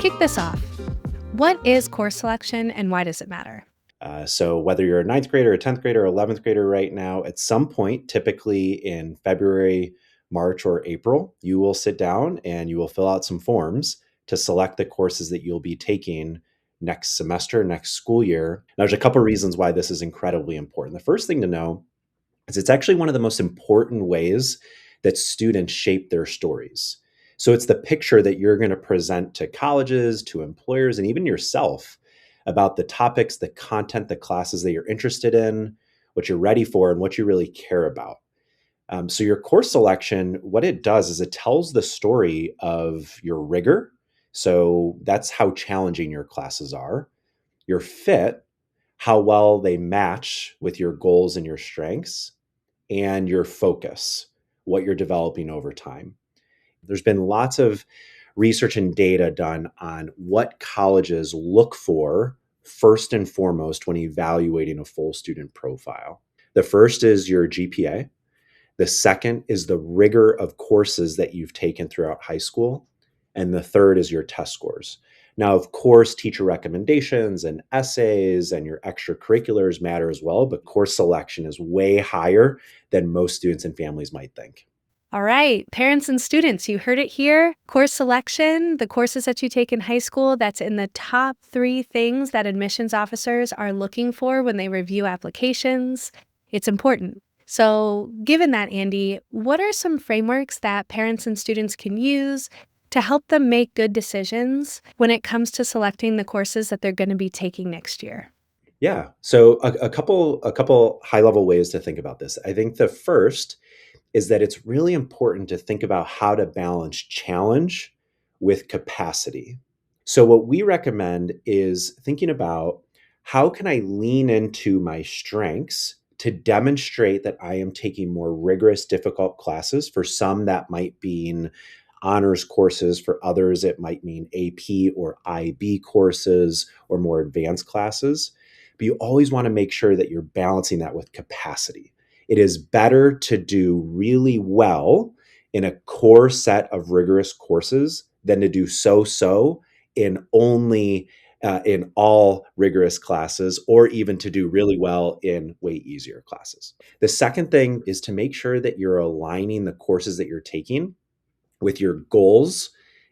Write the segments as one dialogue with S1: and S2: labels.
S1: kick this off, what is course selection and why does it matter?
S2: So whether you're a ninth grader, a 10th grader, or 11th grader right now, at some point, typically in February, March, or April, you will sit down and you will fill out some forms to select the courses that you'll be taking next semester, next school year. Now, there's a couple of reasons why this is incredibly important. The first thing to know is it's actually one of the most important ways that students shape their stories. So it's the picture that you're going to present to colleges, to employers, and even yourself about the topics, the content, the classes that you're interested in, what you're ready for, and what you really care about. So your course selection, what it does is it tells the story of your rigor. So that's how challenging your classes are, your fit, how well they match with your goals and your strengths, and your focus, what you're developing over time. There's been lots of research and data done on what colleges look for first and foremost when evaluating a full student profile. The first is your GPA. The second is the rigor of courses that you've taken throughout high school. And the third is your test scores. Now, of course, teacher recommendations and essays and your extracurriculars matter as well, but course selection is way higher than most students and families might think.
S1: All right, parents and students, you heard it here. Course selection, the courses that you take in high school, that's in the top 3 things that admissions officers are looking for when they review applications. It's important. So, given that, Andy, what are some frameworks that parents and students can use to help them make good decisions when it comes to selecting the courses that they're going to be taking next year?
S2: Yeah. So a couple high level ways to think about this. I think the first is that it's really important to think about how to balance challenge with capacity. So what we recommend is thinking about how can I lean into my strengths to demonstrate that I am taking more rigorous, difficult classes. For some, that might mean honors courses. For others, it might mean AP or IB courses or more advanced classes. But you always want to make sure that you're balancing that with capacity. It is better to do really well in a core set of rigorous courses than to do so in all rigorous classes, or even to do really well in way easier classes. The second thing is to make sure that you're aligning the courses that you're taking with your goals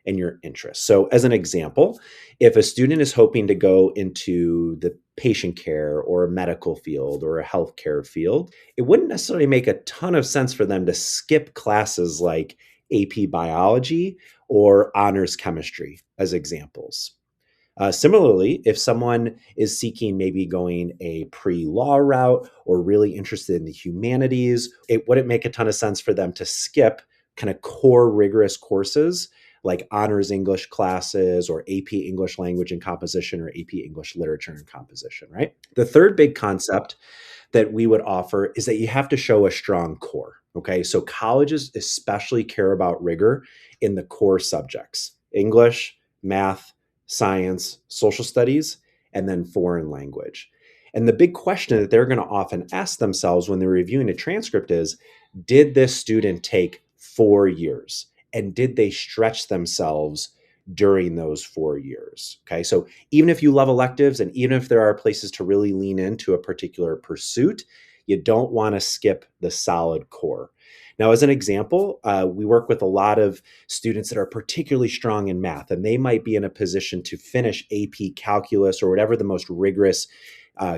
S2: and your interests. So, as an example, if a student is hoping to go into the patient care or a medical field or a healthcare field, it wouldn't necessarily make a ton of sense for them to skip classes like AP biology or honors chemistry as examples. Similarly, if someone is seeking maybe going a pre-law route or really interested in the humanities, it wouldn't make a ton of sense for them to skip kind of core rigorous courses like honors English classes or AP English language and composition or AP English literature and composition, right? The third big concept that we would offer is that you have to show a strong core. Okay. So colleges especially care about rigor in the core subjects: English, math, science, social studies, and then foreign language. And the big question that they're going to often ask themselves when they're reviewing a transcript is, did this student take 4 years? And did they stretch themselves during those 4 years? Okay, so even if you love electives and even if there are places to really lean into a particular pursuit, you don't want to skip the solid core. Now, as an example, we work with a lot of students that are particularly strong in math, and they might be in a position to finish AP calculus or whatever the most rigorous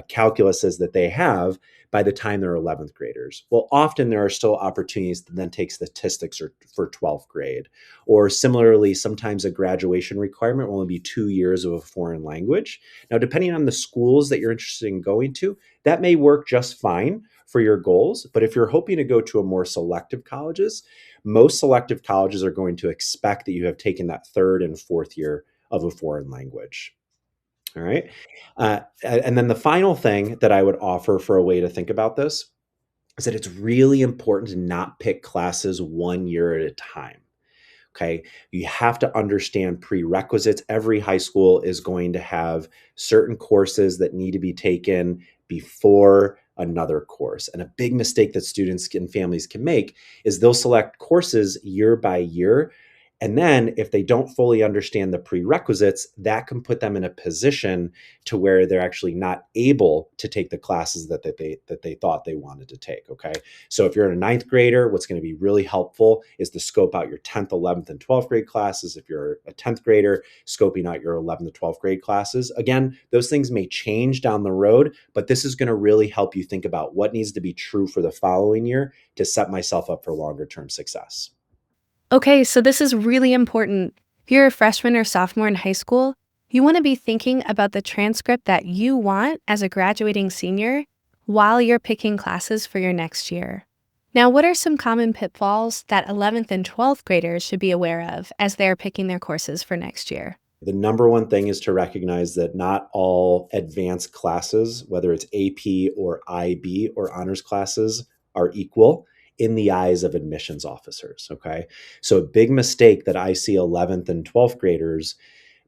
S2: calculus is that they have by the time they're 11th graders. Well, often there are still opportunities to then take statistics for 12th grade. Or similarly, sometimes a graduation requirement will only be 2 years of a foreign language. Now, depending on the schools that you're interested in going to, that may work just fine for your goals. But if you're hoping to go to a more selective colleges, most selective colleges are going to expect that you have taken that third and fourth year of a foreign language. All right. And then the final thing that I would offer for a way to think about this is that it's really important to not pick classes 1 year at a time. Okay. You have to understand prerequisites. Every high school is going to have certain courses that need to be taken before another course. And a big mistake that students and families can make is they'll select courses year by year And then if they don't fully understand the prerequisites, that can put them in a position to where they're actually not able to take the classes that they thought they wanted to take. Okay. So if you're a ninth grader, what's going to be really helpful is to scope out your 10th, 11th, and 12th grade classes. If you're a 10th grader, scoping out your 11th to 12th grade classes. Again, those things may change down the road, but this is going to really help you think about what needs to be true for the following year to set myself up for longer term success.
S1: Okay, so this is really important. If you're a freshman or sophomore in high school, you want to be thinking about the transcript that you want as a graduating senior while you're picking classes for your next year. Now, what are some common pitfalls that 11th and 12th graders should be aware of as they're picking their courses for next year?
S2: The number one thing is to recognize that not all advanced classes, whether it's AP or IB or honors classes, are equal in the eyes of admissions officers. Okay. So, a big mistake that I see 11th and 12th graders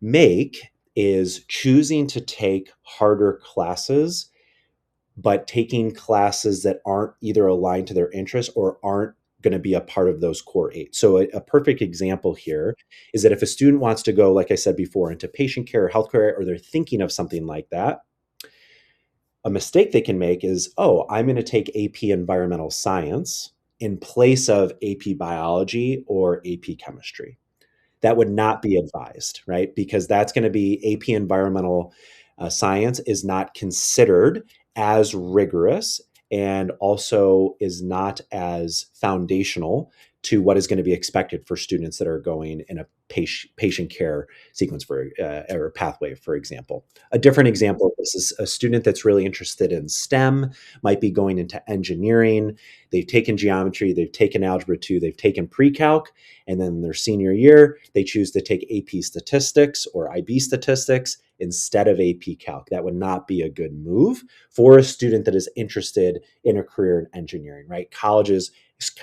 S2: make is choosing to take harder classes but taking classes that aren't either aligned to their interests or aren't going to be a part of those core eight. So, a perfect example here is that if a student wants to go, like I said before, into patient care or healthcare, or they're thinking of something like that, a mistake they can make is, oh, I'm going to take AP environmental science in place of AP biology or AP chemistry. That would not be advised, right? Because that's going to be AP environmental science is not considered as rigorous and also is not as foundational to what is going to be expected for students that are going in a patient care sequence for or pathway, for example. A different example of this is a student that's really interested in STEM, might be going into engineering. They've taken geometry, they've taken algebra 2, they've taken pre-calc, and then their senior year, they choose to take AP statistics or IB statistics instead of AP calc. That would not be a good move for a student that is interested in a career in engineering, right? Colleges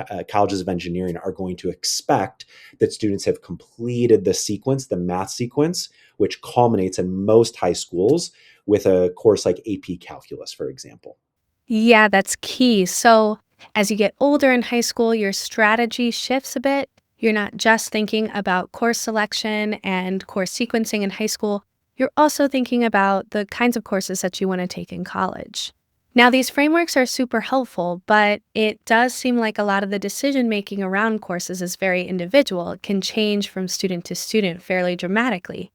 S2: of engineering are going to expect that students have completed the sequence, the math sequence, which culminates in most high schools with a course like AP calculus, for example.
S1: Yeah, that's key. So, as you get older in high school, your strategy shifts a bit. You're not just thinking about course selection and course sequencing in high school, you're also thinking about the kinds of courses that you want to take in college. Now, these frameworks are super helpful, but it does seem like a lot of the decision making around courses is very individual. It can change from student to student fairly dramatically.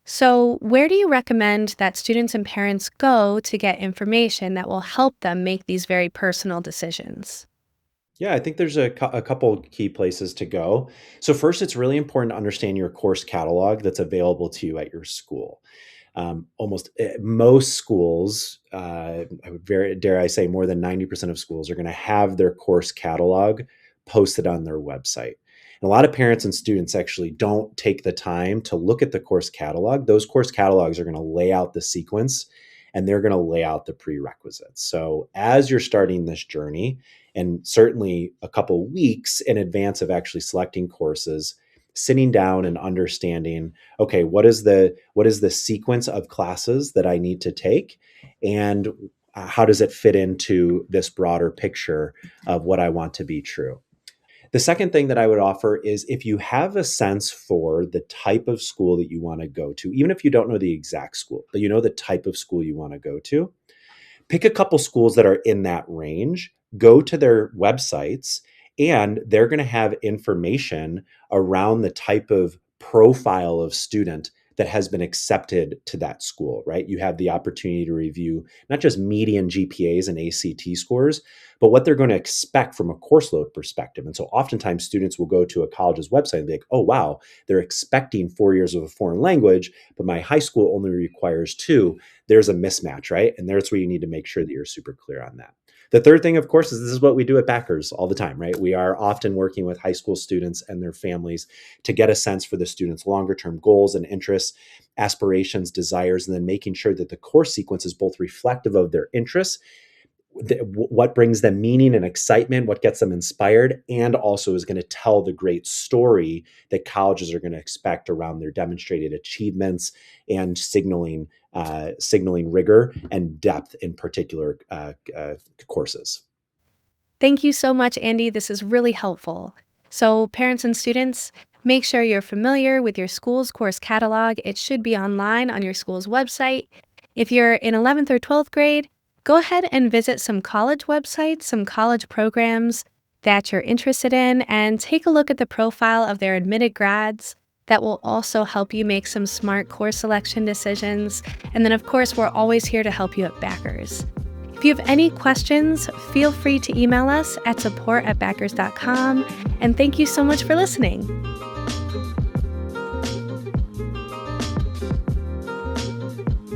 S1: So, where do you recommend that students and parents go to get information that will help them make these very personal decisions?
S2: Yeah, I think there's a couple key places to go. So, first, it's really important to understand your course catalog that's available to you at your school. Almost most schools, I would dare I say, more than 90% of schools are going to have their course catalog posted on their website. And a lot of parents and students actually don't take the time to look at the course catalog. Those course catalogs are going to lay out the sequence and they're going to lay out the prerequisites. So, as you're starting this journey, and certainly a couple weeks in advance of actually selecting courses, sitting down and understanding, okay, what is the sequence of classes that I need to take, and how does it fit into this broader picture of what I want to be true. The second thing that I would offer is, if you have a sense for the type of school that you want to go to, even if you don't know the exact school, but you know the type of school you want to go to, pick a couple schools that are in that range, go to their websites, and they're going to have information around the type of profile of student that has been accepted to that school, right? You have the opportunity to review not just median GPAs and ACT scores, but what they're going to expect from a course load perspective. And so oftentimes students will go to a college's website and be like, oh, wow, they're expecting 4 years of a foreign language, but my high school only requires two. There's a mismatch, right? And there's where you need to make sure that you're super clear on that. The third thing, of course, is this is what we do at Backers all the time, right? We are often working with high school students and their families to get a sense for the students' longer term goals and interests, aspirations, desires, and then making sure that the course sequence is both reflective of their interests, what brings them meaning and excitement, what gets them inspired, and also is going to tell the great story that colleges are going to expect around their demonstrated achievements and signaling rigor and depth in particular courses.
S1: Thank you so much, Andy. This is really helpful. So, parents and students, Make sure you're familiar with your school's course catalog. It should be online on your school's website. If you're in 11th or 12th grade, go ahead and visit some college websites, some college programs that you're interested in, and take a look at the profile of their admitted grads. That will also help you make some smart course selection decisions. And then, of course, we're always here to help you at Backers. If you have any questions, feel free to email us at support@backers.com. And thank you so much for listening.